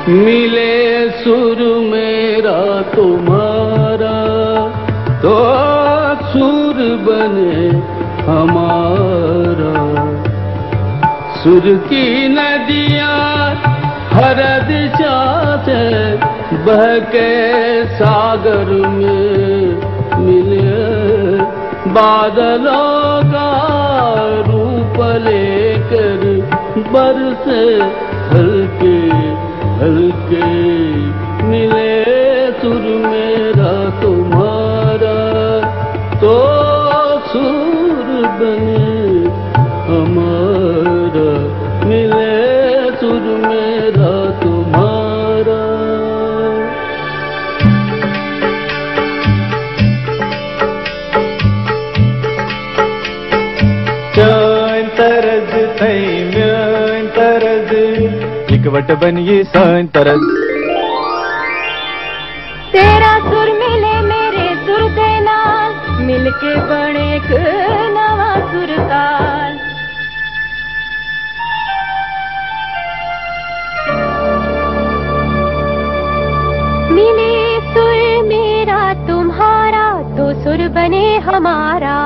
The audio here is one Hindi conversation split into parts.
मिले सुर मेरा तुम्हारा तो सुर बने हमारा। सुर की नदियाँ हर दिशा से बहके सागर में मिले, बादलों का रूप लेकर बरसे हल्के हल्के। मिले सुर मेरा तुम्हारा तो सुर बने हमारा। मिले सुर मेरा तुम्हारा। सान तरज थई म्यान तरज इकवट बनिए सान तरज। तेरा सुर मिले मेरे सुर दे नाल, मिलके बने एक नवा सुर ताल। मिले सुर मेरा तुम्हारा तो सुर बने हमारा।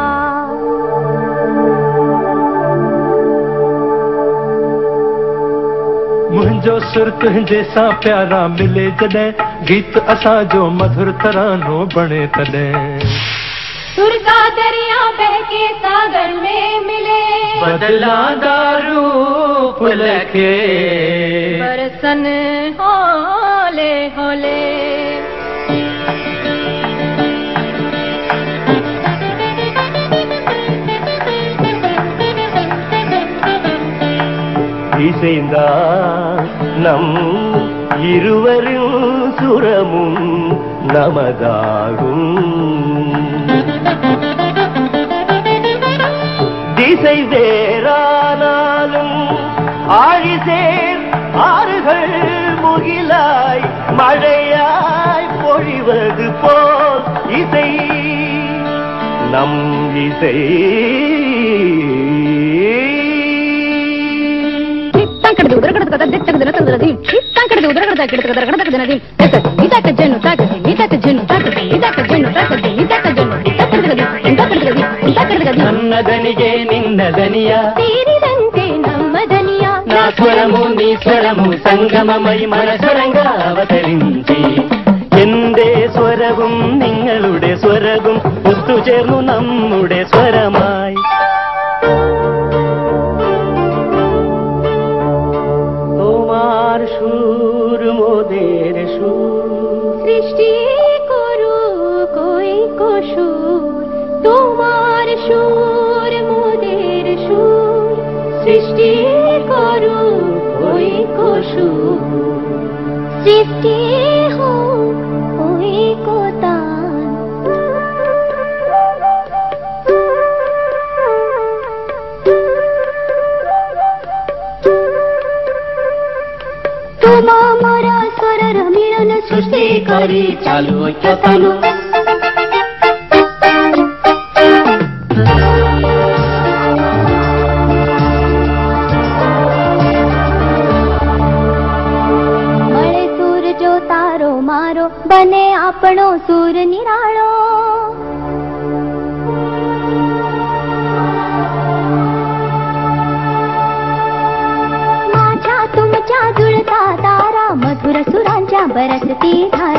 मुंहिंजो सुर तुंहिंजे सां प्यारा मिले जॾहिं, गीत असां जो मधुर तरानो बणे तॾहिं। सुर का दरिया बहके सागर में मिले, बदलांदा रूप लखे बरसन होले होले। இசைந்தா நம் இருவரும் சுரமும் நமதாகும். திசை வேறானாலும் ஆழிசேர் ஆறுகள் முகிலாய் மழையாய் பொழிவது போல் இசை நம் இசை. నన్నదనిగే నిన్నదనియ తీరిదంతే నమ్మదనియ. నా స్వరము నీ స్వరము സംഗമമൈ മനസ്വരങ്ക അവതരിഞ്ചി. എന്റെ സ്വരവും നിങ്ങളുടെ സ്വരവും ഒത്തുചേർന്നു നമ്മുടെ സ്വരമായി. তোমার সুর মোদের সুর, সৃষ্টি করু কই কসুর। তোমার সুর মোদের সুর, সৃষ্টি করু কই কসুর। সৃষ্টি হোক ওই কোতান। তোমা মোরা স্বরর মিলন সৃষ্টি করি চালু ঐক্যতালু। મળે સુર જો તારો મારો, બને આપણો સુર નિરાળો। माझ्या तुमच्या जुळता तारा, मधुर सुरांच्या बरसती धारा।